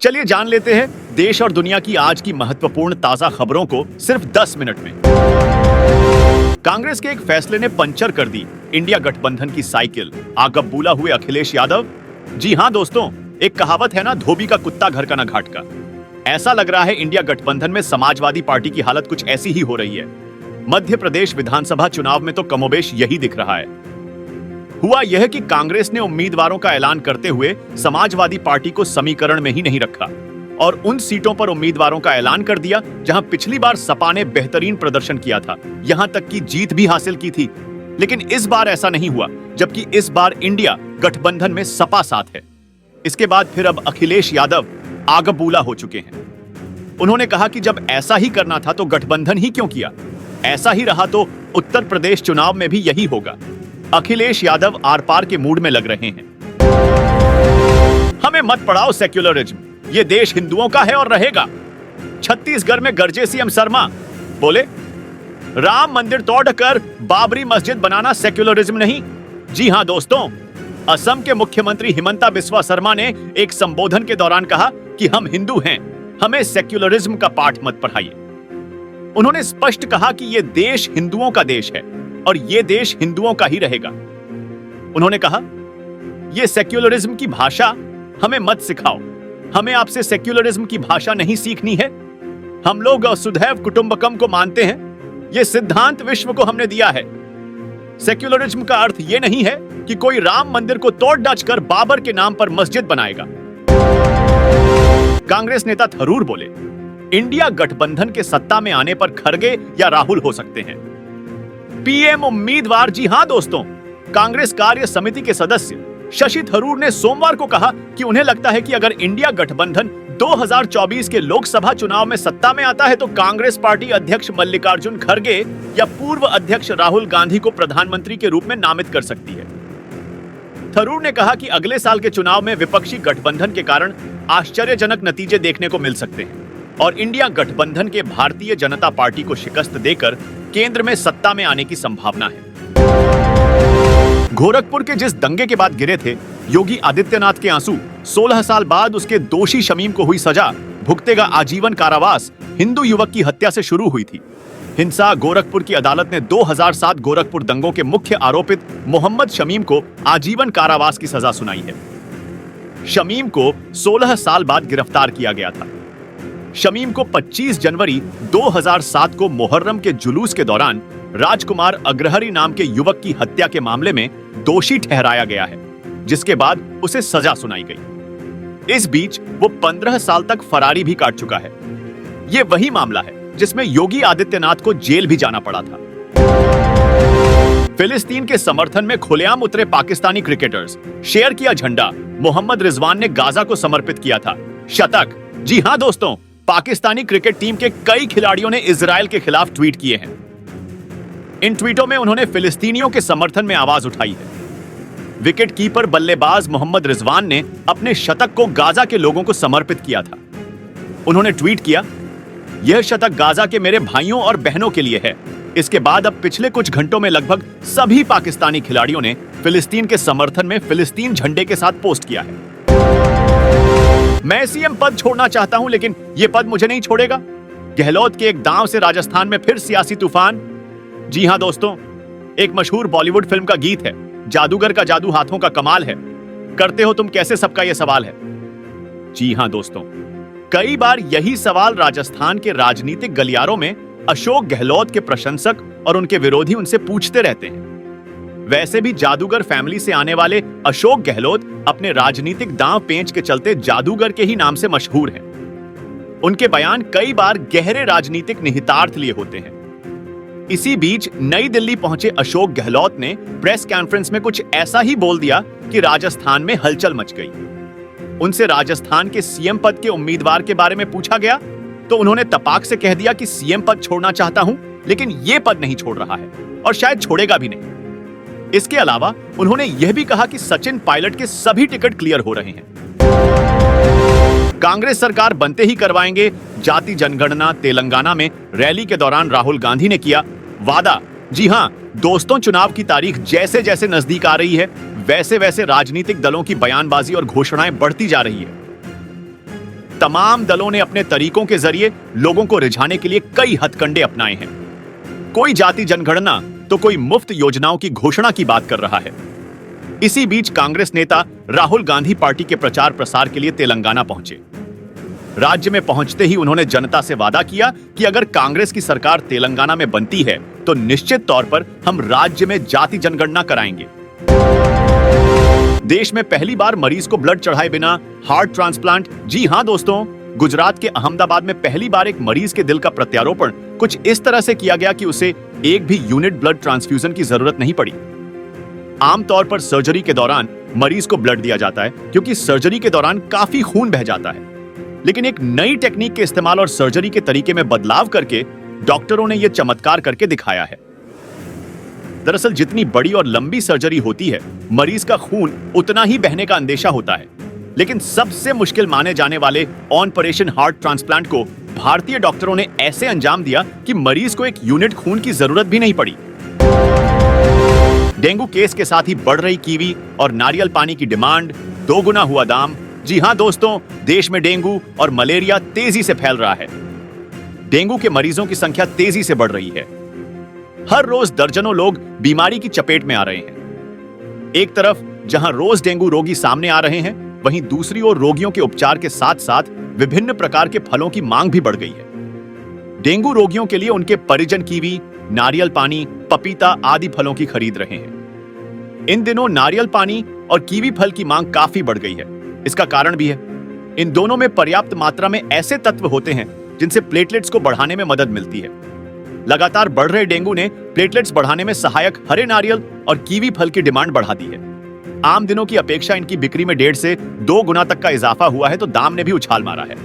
चलिए जान लेते हैं देश और दुनिया की आज की महत्वपूर्ण ताजा खबरों को सिर्फ 10 मिनट में। कांग्रेस के एक फैसले ने पंचर कर दी इंडिया गठबंधन की साइकिल, आगबूला हुए अखिलेश यादव। जी हां दोस्तों, एक कहावत है ना, धोबी का कुत्ता घर का ना घाट का। ऐसा लग रहा है इंडिया गठबंधन में समाजवादी पार्टी की हालत कुछ ऐसी ही हो रही है। मध्य प्रदेश विधानसभा चुनाव में तो कमोबेश यही दिख रहा है। हुआ यह कि कांग्रेस ने उम्मीदवारों का ऐलान करते हुए समाजवादी पार्टी को समीकरण में ही नहीं रखा और उन सीटों पर उम्मीदवारों का ऐलान कर दिया जहां पिछली बार सपा ने बेहतरीन प्रदर्शन किया था, यहां तक कि जीत भी हासिल की थी। लेकिन इस बार ऐसा नहीं हुआ, जबकि इस बार इंडिया गठबंधन में सपा साथ है। इसके बाद फिर अब अखिलेश यादव आगबूला हो चुके हैं। उन्होंने कहा कि जब ऐसा ही करना था तो गठबंधन ही क्यों किया। ऐसा ही रहा तो उत्तर प्रदेश चुनाव में भी यही होगा। अखिलेश यादव आर पार के मूड में लग रहे हैं। हमें मत पढ़ाओ सेक्युलरिज्म, ये देश हिंदुओं का है और रहेगा। छत्तीसगढ़ में गरजे सीएम शर्मा, बोले राम मंदिर तोड़कर बाबरी मस्जिद बनाना सेक्युलरिज्म नहीं। जी हां दोस्तों, असम के मुख्यमंत्री हिमंता बिस्वा शर्मा ने एक संबोधन के दौरान कहा कि हम हिंदू हैं, हमें सेक्युलरिज्म का पाठ मत पढ़ाइए। उन्होंने स्पष्ट कहा कि यह देश हिंदुओं का देश है और यह देश हिंदुओं का ही रहेगा। उन्होंने कहा, यह सेक्युलरिज्म की भाषा हमें मत सिखाओ, हमें आपसे सेक्युलरिज्म की भाषा नहीं सीखनी है। हम लोग वसुधैव कुटुंबकम को मानते हैं, यह सिद्धांत विश्व को हमने दिया है। सेक्युलरिज्म का अर्थ यह नहीं है कि कोई राम मंदिर को तोड़ डाच कर बाबर के नाम पर मस्जिद बनाएगा। कांग्रेस नेता थरूर बोले, इंडिया गठबंधन के सत्ता में आने पर खड़गे या राहुल हो सकते हैं पीएम उम्मीदवार। जी हां दोस्तों, कांग्रेस कार्य समिति के सदस्य शशि थरूर ने सोमवार को कहा कि उन्हें लगता है कि अगर इंडिया गठबंधन 2024 के लोकसभा चुनाव में सत्ता में आता है तो कांग्रेस पार्टी अध्यक्ष मल्लिकार्जुन खड़गे या पूर्व अध्यक्ष राहुल गांधी को प्रधानमंत्री के रूप में नामित कर सकती है। थरूर ने कहा कि अगले साल के चुनाव में विपक्षी गठबंधन के कारण आश्चर्यजनक नतीजे देखने को मिल सकते हैं और इंडिया गठबंधन के भारतीय जनता पार्टी को शिकस्त देकर केंद्र में सत्ता में आने की संभावना है। गोरखपुर के जिस दंगे के बाद गिरे थे योगी आदित्यनाथ के आंसू, 16 साल बाद उसके दोषी शमीम को हुई सजा, भुगतेगा आजीवन कारावास, हिंदू युवक की हत्या से शुरू हुई थी। हिंसा गोरखपुर की अदालत ने 2007 गोरखपुर दंगों के मुख्य आरोपित मोहम्मद शमीम को आजीवन कारावास की सजा सुनाई है। शमीम को 16 साल बाद गिरफ्तार किया गया था। शमीम को 25 जनवरी 2007 को मोहर्रम के जुलूस के दौरान राजकुमार अग्रहरी नाम के युवक की हत्या के मामले में दोषी ठहराया गया है, जिसके बाद उसे सजा सुनाई गई। इस बीच वो 15 साल तक फरारी भी काट चुका है। ये वही मामला है जिसमें योगी आदित्यनाथ को जेल भी जाना पड़ा था। फिलिस्तीन के समर्थन में खुलेआम उतरे पाकिस्तानी क्रिकेटर्स, शेयर किया झंडा। मोहम्मद रिजवान ने गाजा को समर्पित किया था शतक। जी हां दोस्तों, पाकिस्तानी क्रिकेट टीम के कई खिलाड़ियों ने इजराइल के खिलाफ ट्वीट किए हैं। इन ट्वीटों में उन्होंने फिलिस्तीनियों के समर्थन में आवाज उठाई है। विकेट कीपर बल्लेबाज मोहम्मद रिजवान ने अपने शतक को गाजा के लोगों को समर्पित किया था। उन्होंने ट्वीट किया, यह शतक गाजा के मेरे भाइयों और बहनों के लिए है। इसके बाद अब पिछले कुछ घंटों में लगभग सभी पाकिस्तानी खिलाड़ियों ने फिलिस्तीन के समर्थन में फिलिस्तीन झंडे के साथ पोस्ट किया है। मैं सीएम पद छोड़ना चाहता हूं लेकिन यह पद मुझे नहीं छोड़ेगा। गहलोत के एक दांव से राजस्थान में फिर सियासी तूफान। जी हां दोस्तों, एक मशहूर बॉलीवुड फिल्म का गीत है, जादूगर का जादू हाथों का कमाल है, करते हो तुम कैसे सबका यह सवाल है। जी हां दोस्तों, कई बार यही सवाल राजस्थान के राजनीतिक गलियारों में अशोक गहलोत के प्रशंसक और उनके विरोधी उनसे पूछते रहते हैं। वैसे भी जादूगर फैमिली से आने वाले अशोक गहलोत अपने राजनीतिक दांव पेंच के चलते जादूगर के ही नाम से मशहूर हैं। उनके बयान कई बार गहरे राजनीतिक निहितार्थ लिए होते हैं। इसी बीच नई दिल्ली पहुंचे अशोक गहलोत ने प्रेस कॉन्फ्रेंस में कुछ ऐसा ही बोल दिया कि राजस्थान में हलचल मच गई। उनसे राजस्थान के सीएम पद के उम्मीदवार के बारे में पूछा गया तो उन्होंने तपाक से कह दिया कि सीएम पद छोड़ना चाहता हूं लेकिन यह पद नहीं छोड़ रहा है और शायद छोड़ेगा भी नहीं। इसके अलावा उन्होंने यह भी कहा कि सचिन पायलट के सभी टिकट क्लियर हो रहे हैं। कांग्रेस सरकार बनते ही करवाएंगे जाति जनगणना। तेलंगाना में रैली के दौरान राहुल गांधी ने किया वादा। जी हां दोस्तों, चुनाव की तारीख जैसे जैसे नजदीक आ रही है वैसे वैसे राजनीतिक दलों की बयानबाजी और घोषणाएं बढ़ती जा रही है। तमाम दलों ने अपने तरीकों के जरिए लोगों को रिझाने के लिए कई हथकंडे अपनाए हैं। कोई जाति जनगणना तो कोई मुफ्त योजनाओं की घोषणा की बात कर रहा है। इसी बीच कांग्रेस नेता राहुल गांधी पार्टी के प्रचार प्रसार के लिए तेलंगाना पहुंचे। राज्य में पहुंचते ही उन्होंने जनता से वादा किया कि अगर कांग्रेस की सरकार तेलंगाना में बनती है तो निश्चित तौर पर हम राज्य में जाति जनगणना कराएंगे। देश में पहली बार मरीज को ब्लड चढ़ाए बिना हार्ट ट्रांसप्लांट। जी हां दोस्तों, गुजरात के अहमदाबाद में पहली बार एक मरीज के दिल का प्रत्यारोपण कुछ इस तरह से किया गया कि उसे एक भी यूनिट ब्लड ट्रांसफ्यूजन की जरूरत नहीं पड़ी। आमतौर पर सर्जरी के दौरान मरीज को ब्लड दिया जाता है क्योंकि सर्जरी के दौरान काफी खून बह जाता है। लेकिन एक नई टेक्निक के इस्तेमाल और सर्जरी के तरीके में बदलाव करके डॉक्टरों ने यह चमत्कार करके दिखाया है। दरअसल जितनी बड़ी और लंबी सर्जरी होती है, मरीज का खून उतना ही बहने का अंदेशा होता है। लेकिन सबसे मुश्किल माने जाने वाले ऑपरेशन हार्ट ट्रांसप्लांट को भारतीय डॉक्टरों ने ऐसे अंजाम दिया कि मरीज को एक यूनिट खून की जरूरत भी नहीं पड़ी। डेंगू केस के साथ ही बढ़ रही कीवी और नारियल पानी की डिमांड, 2 गुना हुआ दाम। जी हां दोस्तों, देश में डेंगू और मलेरिया तेजी से फैल रहा है। डेंगू के मरीजों की संख्या तेजी से बढ़ रही है। हर रोज दर्जनों लोग बीमारी की चपेट में आ रहे हैं। एक तरफ जहां रोज डेंगू रोगी सामने आ रहे हैं, वहीं दूसरी ओर रोगियों के उपचार के साथ साथ विभिन्न प्रकार के फलों की मांग भी बढ़ गई है। डेंगू रोगियों के लिए उनके परिजन कीवी, नारियल पानी, पपीता आदि फलों की खरीद रहे हैं। इन दिनों नारियल पानी और कीवी फल की मांग काफी बढ़ गई है। इसका कारण भी है, इन दोनों में पर्याप्त मात्रा में ऐसे तत्व होते हैं जिनसे प्लेटलेट्स को बढ़ाने में मदद मिलती है। लगातार बढ़ रहे डेंगू ने प्लेटलेट्स बढ़ाने में सहायक हरे नारियल और कीवी फल की डिमांड बढ़ा दी है। आम दिनों की अपेक्षा इनकी बिक्री में 1.5 से 2 गुना तक का इजाफा हुआ है तो दाम ने भी उछाल मारा है।